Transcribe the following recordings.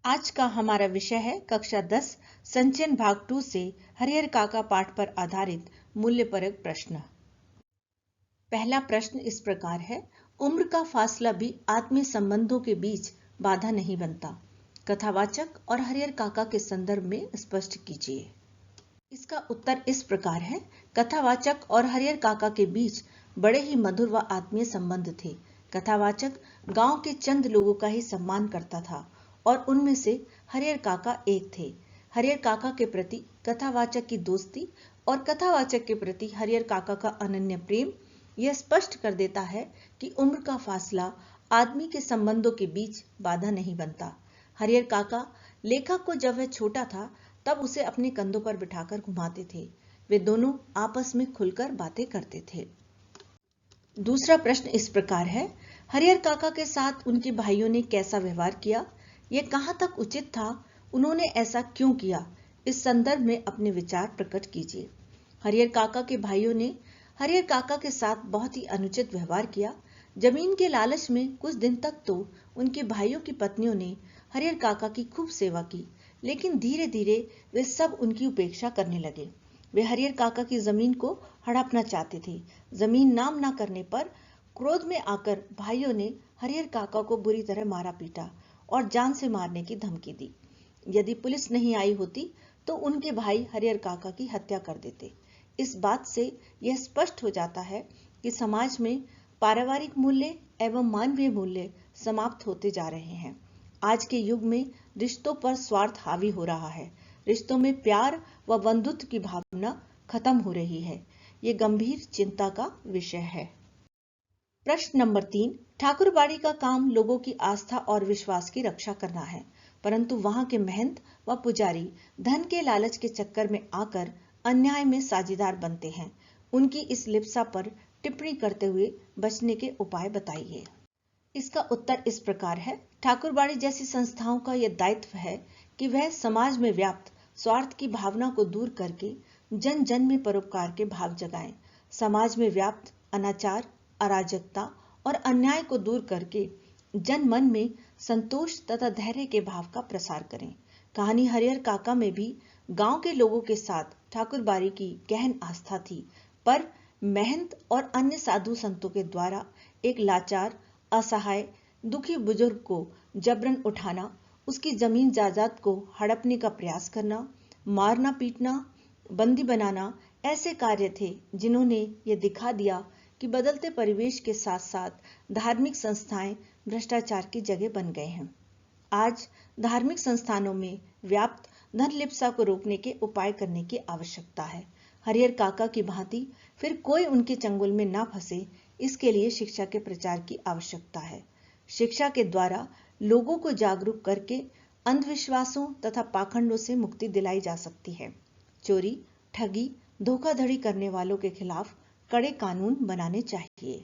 आज का हमारा विषय है कक्षा 10 संचयन भाग 2 से हरिहर काका पाठ पर आधारित मूल्यपरक प्रश्न। पहला प्रश्न इस प्रकार है, उम्र का फासला भी आत्मीय संबंधों के बीच बाधा नहीं बनता। कथावाचक और हरिहर काका के संदर्भ में स्पष्ट कीजिए। इसका उत्तर इस प्रकार है, कथावाचक और हरिहर काका के बीच बड़े ही मधुर व आत्मीय संबंध थे। कथावाचक गांव के चंद लोगों का ही सम्मान करता था और उनमें से हरिहर काका एक थे। हरिहर काका के प्रति कथावाचक की दोस्ती और कथावाचक के प्रति हरिहर काका का अनन्य प्रेम यह स्पष्ट कर देता है कि उम्र का फासला आदमी के संबंधों के बीच बाधा नहीं बनता। हरिहर काका लेखक को जब वह छोटा था तब उसे अपने कंधों पर बिठाकर घुमाते थे। वे दोनों आपस में खुलकर बातें करते थे। दूसरा प्रश्न इस प्रकार है, हरिहर काका के साथ उनके भाइयों ने कैसा व्यवहार किया? यह कहां तक उचित था? उन्होंने ऐसा क्यों किया? इस संदर्भ में अपने विचार प्रकट कीजिए। हरिहर काका के भाइयों ने हरिहर काका के साथ बहुत ही अनुचित व्यवहार किया। जमीन के लालच में कुछ दिन तक तो उनके भाइयों की पत्नियों ने हरिहर काका की खूब सेवा की, लेकिन धीरे धीरे वे सब उनकी उपेक्षा करने लगे। वे हरिहर काका की जमीन को हड़पना चाहते थे। जमीन नाम ना करने पर क्रोध में आकर भाइयों ने हरिहर काका को बुरी तरह मारा पीटा और जान से मारने की धमकी दी। यदि पुलिस नहीं आई होती तो उनके भाई हरिहर काका की हत्या कर देते। इस बात से यह स्पष्ट हो जाता है कि समाज में पारिवारिक मूल्य एवं मानवीय मूल्य समाप्त होते जा रहे हैं। आज के युग में रिश्तों पर स्वार्थ हावी हो रहा है। रिश्तों में प्यार व बंधुत्व की भावना खत्म हो रही है। ये गंभीर चिंता का विषय है। प्रश्न नंबर 3, ठाकुरबाड़ी का काम लोगों की आस्था और विश्वास की रक्षा करना है, परंतु वहां के महंत व पुजारी धन के लालच के चक्कर में आकर अन्याय में साझीदार बनते हैं। उनकी इस लिप्सा पर टिप्पणी करते हुए बचने के उपाय बताइए। इसका उत्तर इस प्रकार है, ठाकुरबाड़ी जैसी संस्थाओं का यह दायित्व है कि वह समाज में व्याप्त स्वार्थ की भावना को दूर करके जन जन में परोपकार के भाव जगाएं। समाज में व्याप्त अनाचार, अराजकता और अन्याय को दूर करके जन मन में संतोष तथा धैर्य के भाव का प्रसार करें। कहानी हरिहर काका में भी गांव के लोगों के साथ ठाकुरबाड़ी की गहन आस्था थी, पर महंत और अन्य साधु संतों के द्वारा एक लाचार, असहाय, दुखी बुजुर्ग को जबरन उठाना, उसकी जमीन जायदाद को हड़पने का प्रयास करना, मारना पीटना, बंदी बनाना ऐसे कार्य थे जिन्होंने ये दिखा दिया कि बदलते परिवेश के साथ साथ धार्मिक संस्थाएं भ्रष्टाचार की जगह बन गए हैं। आज धार्मिक संस्थानों में व्याप्त धन लिप्सा को रोकने के उपाय करने की आवश्यकता है। हरिहर काका की भांति फिर कोई उनके चंगुल में ना फंसे, इसके लिए शिक्षा के प्रचार की आवश्यकता है। शिक्षा के द्वारा लोगों को जागरूक करके अंधविश्वासों तथा पाखंडों से मुक्ति दिलाई जा सकती है। चोरी, ठगी, धोखाधड़ी करने वालों के खिलाफ कड़े कानून बनाने चाहिए।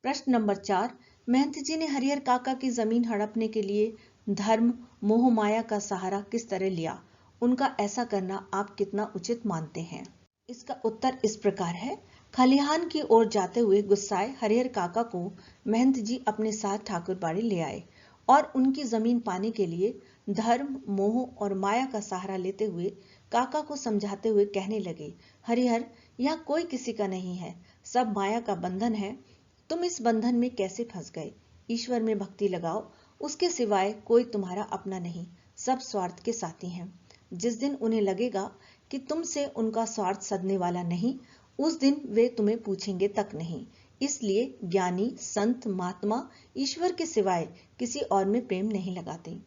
प्रश्न नंबर 4, महंत जी ने हरिहर काका की जमीन हड़पने के लिए धर्म, मोह माया का सहारा किस तरह लिया? उनका ऐसा करना आप कितना उचित मानते हैं? इसका उत्तर इस प्रकार है, खलिहान की ओर जाते हुए गुस्साए हरिहर काका को महंत जी अपने साथ ठाकुरबाड़ी ले आए और उनकी जमीन पाने के लिए धर्म, मोह और माया का सहारा लेते हुए काका को समझाते हुए कहने लगे, हरिहर, यहाँ कोई किसी का नहीं है, सब माया का बंधन है। तुम इस बंधन में कैसे फंस गए? ईश्वर में भक्ति लगाओ, उसके सिवाय कोई तुम्हारा अपना नहीं, सब स्वार्थ के साथी हैं। जिस दिन उन्हें लगेगा कि तुमसे उनका स्वार्थ सधने वाला नहीं, उस दिन वे तुम्हें पूछेंगे तक नहीं। इसलिए ज्ञानी, संत, महात्मा ईश्वर के सिवाय किसी और में प्रेम नहीं लगाते।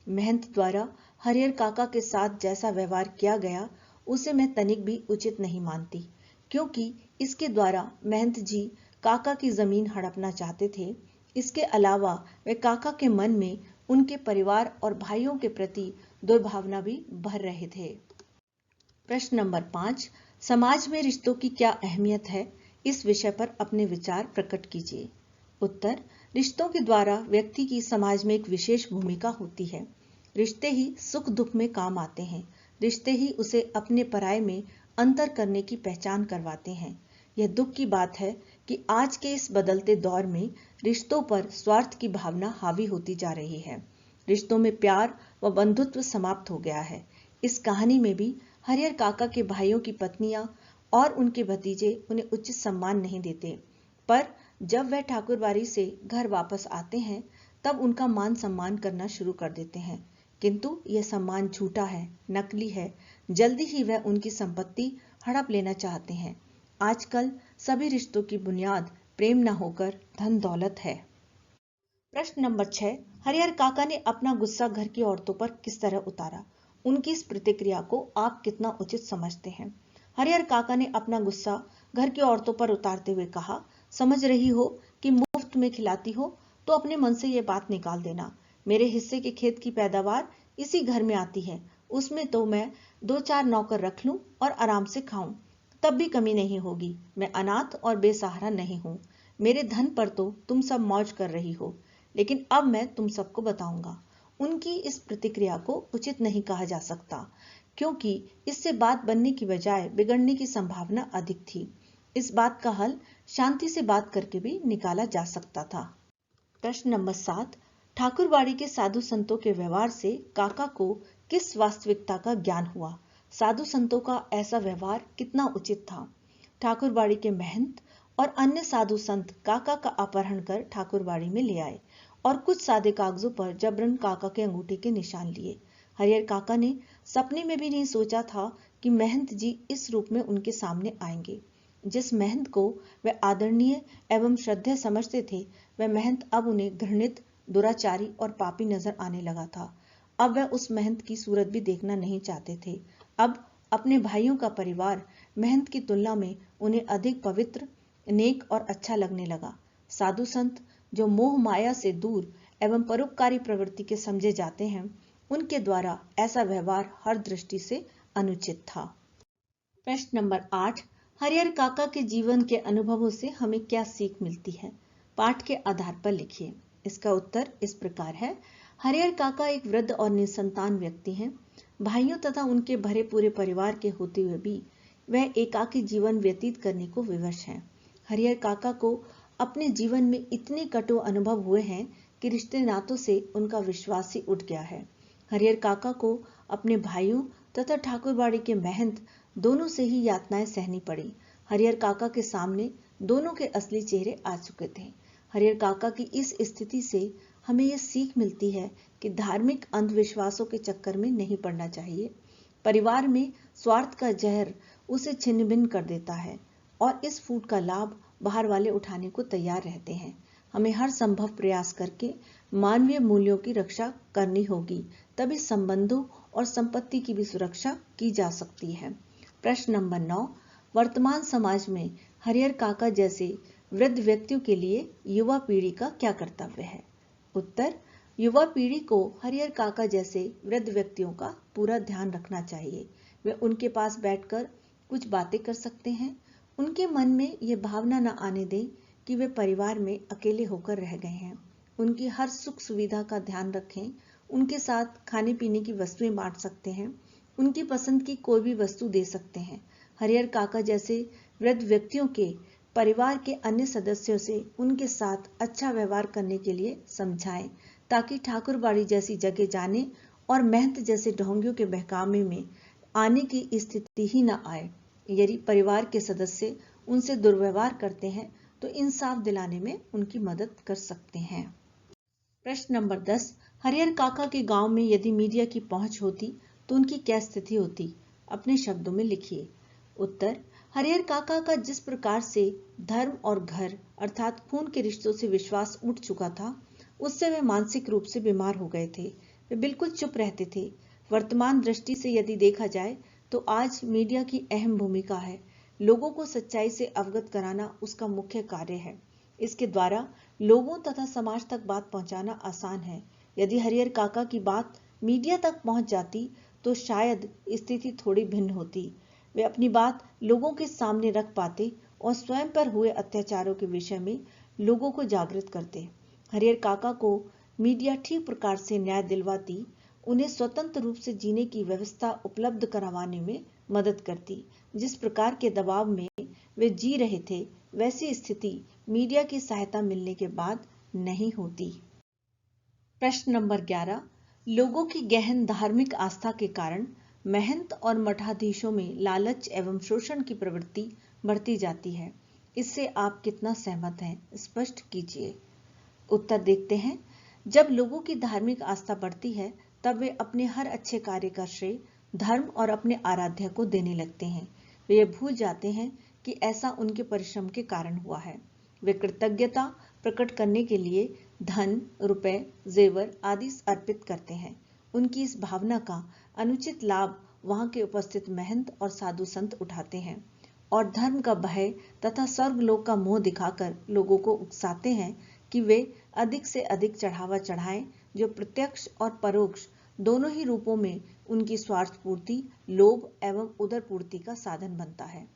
महंत द्वारा हरिहर काका के साथ जैसा व्यवहार किया गया उसे मैं तनिक भी उचित नहीं मानती, क्योंकि इसके द्वारा महंत जी काका की जमीन हड़पना चाहते थे। इसके अलावा वे काका के मन में उनके परिवार और भाइयों के प्रति दुर्भावना भी भर रहे थे। प्रश्न नंबर 5, समाज में रिश्तों की क्या अहमियत है? इस विषय पर अपने विचार प्रकट कीजिए। उत्तर, रिश्तों के द्वारा व्यक्ति की समाज में एक विशेष भूमिका होती है। रिश्ते ही सुख दुख में काम आते हैं। रिश्ते ही उसे अपने पराये में अंतर करने की पहचान करवाते हैं। यह दुख की बात है कि आज के इस बदलते दौर में रिश्तों पर स्वार्थ की भावना हावी होती जा रही है। रिश्तों में प्यार व बंधुत्व समाप्त हो गया है। इस कहानी में भी हरिहर काका के भाइयों की पत्नियां और उनके भतीजे उन्हें उचित सम्मान नहीं देते, पर जब वह ठाकुरबाड़ी से घर वापस आते हैं तब उनका मान सम्मान करना शुरू कर देते हैं। किंतु यह सम्मान झूठा है, नकली है। जल्दी ही वह उनकी संपत्ति हड़प लेना चाहते हैं। आजकल सभी रिश्तों की बुनियाद प्रेम न होकर धन दौलत है। प्रश्न नंबर 6, हरिहर काका ने अपना गुस्सा घर की औरतों पर किस तरह उतारा? उनकी इस प्रतिक्रिया को आप कितना उचित समझते हैं? हरिहर काका ने अपना गुस्सा घर की औरतों पर उतारते हुए कहा, समझ रही हो कि मुफ्त में खिलाती हो तो अपने मन से ये बात निकाल देना। मेरे हिस्से के खेत की पैदावार इसी घर में आती है, उसमें तो मैं 2-4 नौकर रख लूं और आराम से खाऊं, तब भी कमी नहीं होगी। मैं अनाथ और बेसहारा नहीं हूं। मेरे धन पर तो तुम सब मौज कर रही हो, लेकिन अब मैं तुम सबको बताऊंगा। उनकी इस प्रतिक्रिया को उचित नहीं कहा जा सकता, क्योंकि इससे बात बनने की बजाय बिगड़ने की संभावना अधिक थी। इस बात का हल शांति से बात करके भी निकाला जा सकता था। प्रश्न नंबर 7, ठाकुरबाड़ी के साधु संतों के व्यवहार से काका को किस वास्तविकता का ज्ञान हुआ? साधु संतों का ऐसा व्यवहार कितना उचित था? ठाकुरबाड़ी के महंत और अन्य साधु संत काका का अपहरण कर ठाकुरबाड़ी में ले आए और कुछ सादे कागजों पर जबरन काका के अंगूठे के निशान लिए। हरिहर काका ने सपने में भी नहीं सोचा था कि महंत जी इस रूप में उनके सामने आएंगे। जिस महंत को वे आदरणीय एवं श्रद्धेय समझते थे, वह महंत अब उन्हें घृणित, दुराचारी और पापी नजर आने लगा था। अब वह उस महंत की सूरत भी देखना नहीं चाहते थे। अब अपने भाइयों का परिवार महंत की तुलना में उन्हें अधिक पवित्र, नेक और अच्छा लगने लगा। साधु संत जो मोह माया से दूर एवं परोपकारी प्रवृत्ति के समझे जाते हैं, उनके द्वारा ऐसा व्यवहार हर दृष्टि से अनुचित था। प्रश्न नंबर 8, हरिहर काका के जीवन के अनुभवों से हमें क्या सीख मिलती है? पाठ के आधार पर लिखिए। इसका उत्तर इस प्रकार है। हरिहर काका एक वृद्ध और निसंतान व्यक्ति हैं। भाइयों तथा उनके भरे पूरे परिवार के होते हुए भी वह एकाकी जीवन व्यतीत करने को विवश हैं। हरिहर काका को अपने जीवन में इतने कटु अनुभव हुए हैं कि रिश्ते नातों से उनका विश्वास ही उठ गया है। हरिहर काका को अपने भाइयों तथा ठाकुरबाड़ी के महंत दोनों से ही यातनाएं सहनी पड़ी। हरिहर काका के सामने दोनों के असली चेहरे आ चुके थे। हरिहर काका की इस स्थिति से हमें यह सीख मिलती है कि धार्मिक अंधविश्वासों के चक्कर में नहीं पड़ना चाहिए। परिवार में स्वार्थ का जहर उसे छिन्न भिन्न कर देता है और इस फूट का लाभ बाहर वाले उठाने को तैयार रहते हैं। हमें हर संभव प्रयास करके मानवीय मूल्यों की रक्षा करनी होगी, तभी संबंधों और संपत्ति की भी सुरक्षा की जा सकती है। प्रश्न नंबर 9, वर्तमान समाज में हरिहर काका जैसे वृद्ध व्यक्तियों के लिए युवा पीढ़ी का क्या कर्तव्य है? उत्तर, युवा पीढ़ी को हरिहर काका जैसे वृद्ध व्यक्तियों का पूरा ध्यान रखना चाहिए। वे उनके पास बैठकर कुछ बातें कर सकते हैं। उनके मन में ये भावना न आने दें कि वे परिवार में अकेले होकर रह गए हैं। उनकी हर सुख सुविधा का ध्यान रखें। उनके साथ खाने पीने की वस्तुएं बांट सकते हैं। उनकी पसंद की कोई भी वस्तु दे सकते हैं। हरिहर काका जैसे वृद्ध व्यक्तियों के परिवार के अन्य सदस्यों से उनके साथ अच्छा व्यवहार करने के लिए समझाएं, ताकि ठाकुरबाड़ी जैसी जगह जाने और महंत जैसे ढोंगियों के बहकावे में आने की स्थिति ही न आए। यदि परिवार के सदस्य उनसे दुर्व्यवहार करते हैं तो इंसाफ दिलाने में उनकी मदद कर सकते हैं। प्रश्न नंबर 10, हरिहर काका के गांव में यदि मीडिया की पहुंच होती तो उनकी क्या स्थिति होती? अपने शब्दों में लिखिए। उत्तर, हरिहर काका का जिस प्रकार से धर्म और घर अर्थात खून के रिश्तों से विश्वास उठ चुका था, उससे वे मानसिक रूप से बीमार हो गए थे। वे बिल्कुल चुप रहते थे। वर्तमान दृष्टि से यदि देखा जाए तो आज मीडिया की अहम भूमिका है। लोगों को सच्चाई से अवगत कराना उसका मुख्य कार्य है। इसके द्वारा लोगों तथा समाज तक बात पहुंचाना आसान है। यदि हरिहर काका की बात मीडिया तक पहुंच जाती तो शायद स्थिति थोड़ी भिन्न होती। वे अपनी बात लोगों के सामने रख पाते और स्वयं पर हुए अत्याचारों के विषय में लोगों को जागृत करते। हरिहर काका को मीडिया ठीक प्रकार से न्याय दिलवाती, उन्हें स्वतंत्र रूप से जीने की व्यवस्था उपलब्ध करवाने में मदद करती। जिस प्रकार के दबाव में वे जी रहे थे, वैसी स्थिति मीडिया की सहायता मिलने के बाद नहीं होती। प्रश्न नंबर 11, लोगों की गहन धार्मिक आस्था के कारण महंत और मठाधीशों में लालच एवं शोषण की प्रवृत्ति बढ़ती जाती है। इससे आप कितना सहमत हैं, स्पष्ट कीजिए। उत्तर देखते हैं। जब लोगों की धार्मिक आस्था बढ़ती है तब वे अपने हर अच्छे कार्य का श्रेय धर्म और अपने आराध्य को देने लगते हैं। वे ये भूल जाते हैं कि ऐसा उनके परिश्रम के कारण हुआ है। वे कृतज्ञता प्रकट करने के लिए धन, रुपए, जेवर आदि अर्पित करते हैं। उनकी इस भावना का अनुचित लाभ वहां के उपस्थित महंत और साधु संत उठाते हैं और धर्म का भय तथा स्वर्गलोक का मोह दिखाकर लोगों को उकसाते हैं कि वे अधिक से अधिक चढ़ावा चढ़ाएं, जो प्रत्यक्ष और परोक्ष दोनों ही रूपों में उनकी स्वार्थ पूर्ति, लोभ एवं उदर पूर्ति का साधन बनता है।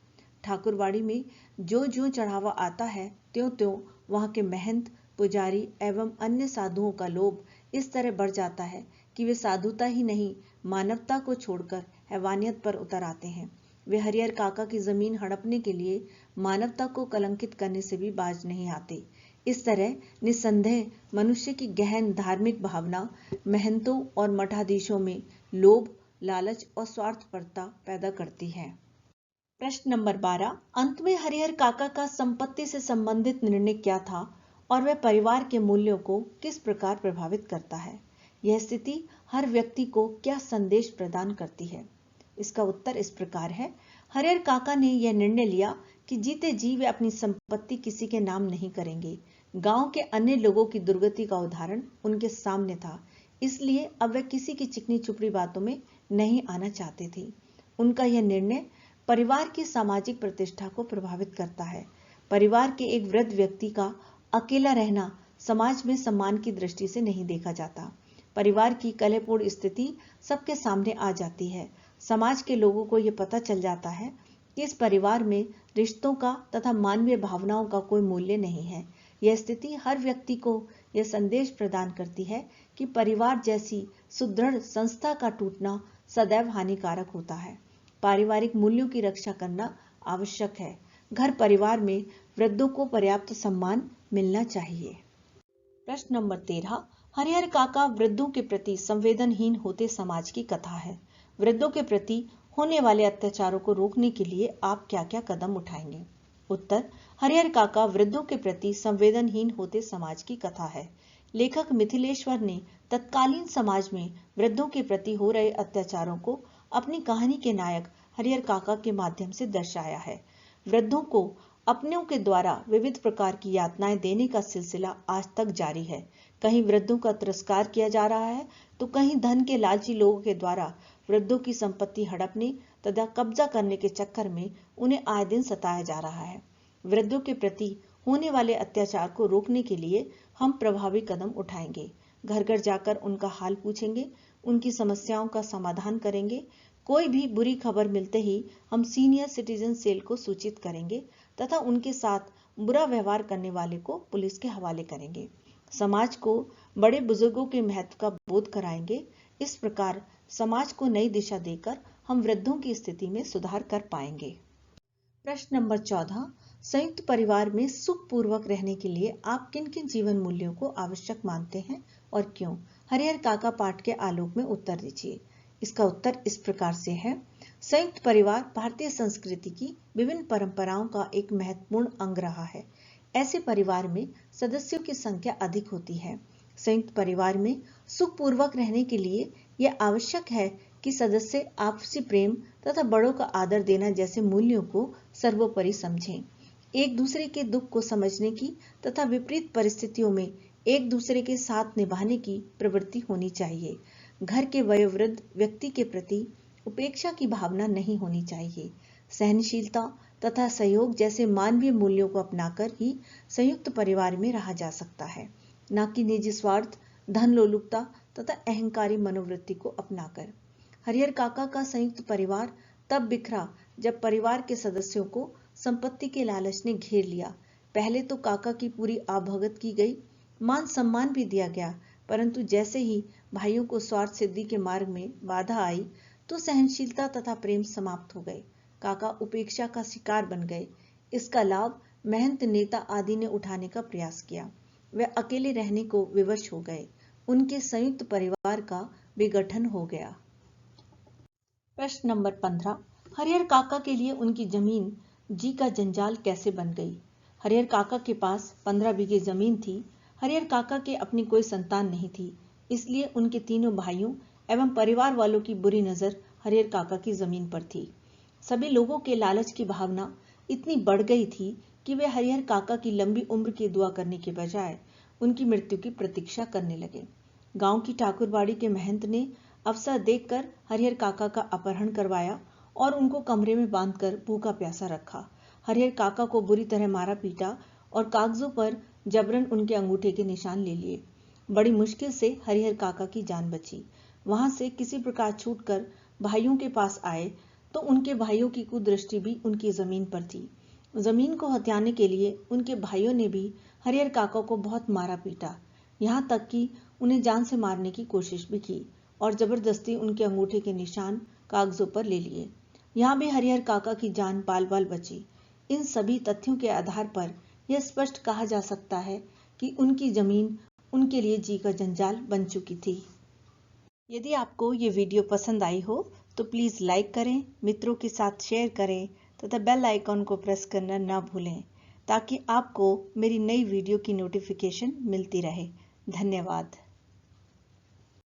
ठाकुरवाड़ी में जो जो चढ़ावा आता है त्यों त्यों वहां के महंत, पुजारी एवं अन्य साधुओं का लोभ इस तरह बढ़ जाता है कि वे साधुता ही नहीं मानवता को छोड़कर हैवानियत पर उतर आते हैं। वे हरिहर काका की जमीन हड़पने के लिए मानवता को कलंकित करने से भी बाज नहीं आते। इस तरह निस्संदेह मनुष्य की गहन धार्मिक भावना महंतों और मठाधीशों में लोभ, लालच और स्वार्थपरता पैदा करती है। प्रश्न नंबर 12। अंत में हरिहर काका का संपत्ति से संबंधित निर्णय क्या था और वह परिवार के मूल्यों को किस प्रकार प्रभावित करता है? यह स्थिति हर व्यक्ति को क्या संदेश प्रदान करती है? इसका उत्तर इस प्रकार है। हरिहर काका ने यह निर्णय लिया कि जीते जी वे अपनी संपत्ति किसी के नाम नहीं करेंगे। गांव के अन्य लोगों की दुर्गति का उदाहरण उनके सामने था, इसलिए अब वे किसी की चिकनी चुपड़ी बातों में नहीं आना चाहते थे। उनका यह निर्णय परिवार की सामाजिक प्रतिष्ठा को प्रभावित करता है। परिवार के एक वृद्ध व्यक्ति का अकेला रहना समाज में सम्मान की दृष्टि से नहीं देखा जाता। परिवार की कलहपूर्ण स्थिति सबके सामने आ जाती है। समाज के लोगों को यह पता चल जाता है कि इस परिवार में रिश्तों का तथा मानवीय भावनाओं का कोई मूल्य नहीं है। यह स्थिति हर व्यक्ति को यह संदेश प्रदान करती है कि परिवार जैसी सुदृढ़ संस्था का टूटना सदैव हानिकारक होता है। पारिवारिक मूल्यों की रक्षा करना आवश्यक है। घर परिवार में वृद्धों को पर्याप्त सम्मान मिलना चाहिए। प्रश्न नंबर 13। हरिहर काका वृद्धों के प्रति संवेदनहीन होते समाज की कथा है। वृद्धों के प्रति होने वाले अत्याचारों को रोकने के लिए आप क्या क्या कदम उठाएंगे? उत्तर। हरिहर काका वृद्धों के प्रति संवेदनहीन होते समाज की कथा है। लेखक मिथिलेश्वर ने तत्कालीन समाज में वृद्धों के प्रति हो रहे अत्याचारों को अपनी कहानी के नायक हरिहर काका के माध्यम से दर्शाया है। वृद्धों को अपनों के द्वारा विविध प्रकार की यातनाएं देने का सिलसिला आज तक जारी है। कहीं वृद्धों का तिरस्कार किया जा रहा है तो कहीं धन के लालची लोगों के द्वारा वृद्धों की संपत्ति हड़पने तथा कब्जा करने के चक्कर में उन्हें आए दिन सताया जा रहा है। वृद्धों के प्रति होने वाले अत्याचार को रोकने के लिए हम प्रभावी कदम उठाएंगे। घर घर जाकर उनका हाल पूछेंगे, उनकी समस्याओं का समाधान करेंगे। कोई भी बुरी खबर मिलते ही हम सीनियर सिटीजन सेल को सूचित करेंगे तथा उनके साथ बुरा व्यवहार करने वाले को पुलिस के हवाले करेंगे। समाज को बड़े बुजुर्गों के महत्व का बोध कराएंगे। इस प्रकार समाज को नई दिशा देकर हम वृद्धों की स्थिति में सुधार कर पाएंगे। प्रश्न नंबर 14। संयुक्त परिवार में सुखपूर्वक रहने के लिए आप किन किन जीवन मूल्यों को आवश्यक मानते हैं और क्यों? हरिहर काका पाठ के आलोक में उत्तर दीजिए। इसका उत्तर इस प्रकार से है। संयुक्त परिवार भारतीय संस्कृति की विभिन्न परंपराओं का एक महत्वपूर्ण अंग रहा है। ऐसे परिवार में सदस्यों की संख्या अधिक होती है। संयुक्त परिवार में सुखपूर्वक रहने के लिए यह आवश्यक है कि सदस्य आपसी प्रेम तथा बड़ों का आदर देना जैसे मूल्यों को सर्वोपरि समझें। एक दूसरे के दुख को समझने की तथा विपरीत परिस्थितियों में एक दूसरे के साथ निभाने की प्रवृत्ति होनी चाहिए। घर के वयोवृद्ध व्यक्ति के प्रति उपेक्षा की भावना नहीं होनी चाहिए। सहनशीलता तथा सहयोग जैसे मानवीय मूल्यों को अपनाकर ही संयुक्त परिवार में रहा जा सकता है, न कि निजी स्वार्थ, धन लोलुपता तथा अहंकारी मनोवृत्ति को अपनाकर। हरिहर काका का संयुक्त परिवार तब बिखरा जब परिवार के सदस्यों को संपत्ति के लालच ने घेर लिया। पहले तो काका की पूरी आवभगत की गई, मान सम्मान भी दिया गया, परंतु जैसे ही भाइयों को स्वार्थ सिद्धि के मार्ग में बाधा आई तो सहनशीलता तथा प्रेम समाप्त हो गए। काका उपेक्षा का शिकार बन गए। इसका लाभ महंत, नेता आदि ने उठाने का प्रयास किया। वे अकेले रहने को विवश हो गए। उनके संयुक्त परिवार का विघटन हो गया। प्रश्न नंबर 15। हरिहर काका के लिए उनकी जमीन जी का जंजाल कैसे बन गई? हरिहर काका के पास 15 बीघे जमीन थी। हरिहर काका के अपनी कोई संतान नहीं थी, इसलिए उनके तीनों भाइयों एवं परिवार वालों की बुरी नजर हरिहर काका की जमीन पर थी। सभी लोगों के लालच की भावना इतनी बढ़ गई थी कि वे हरिहर काका की लंबी उम्र की दुआ करने के बजाय उनकी मृत्यु की प्रतीक्षा करने लगे। गांव की ठाकुरबाड़ी के महंत ने अवसर देखकर हरिहर काका का अपहरण करवाया और उनको कमरे में बांधकर भूखा प्यासा रखा। हरिहर काका को बुरी तरह मारा पीटा और कागजों पर जबरन उनके अंगूठे के निशान ले लिए। बड़ी मुश्किल से हरिहर काका की जान बची। वहां से किसी प्रकार छूटकर भाइयों के पास आए तो उनके भाइयों की कुदृष्टि भी उनकी जमीन पर थी। जमीन को हथियाने के लिए उनके भाइयों ने भी हरिहर काका को बहुत मारा पीटा, यहाँ तक कि उन्हें जान से मारने की कोशिश भी की और जबरदस्ती उनके अंगूठे के निशान कागजों पर ले लिए। यहाँ भी हरिहर काका की जान बाल बाल बची। इन सभी तथ्यों के आधार पर यह स्पष्ट कहा जा सकता है कि उनकी जमीन उनके लिए जी का जंजाल बन चुकी थी। यदि आपको ये वीडियो पसंद आई हो तो प्लीज़ लाइक करें, मित्रों के साथ शेयर करें तथा बेल आइकॉन को प्रेस करना ना भूलें ताकि आपको मेरी नई वीडियो की नोटिफिकेशन मिलती रहे। धन्यवाद।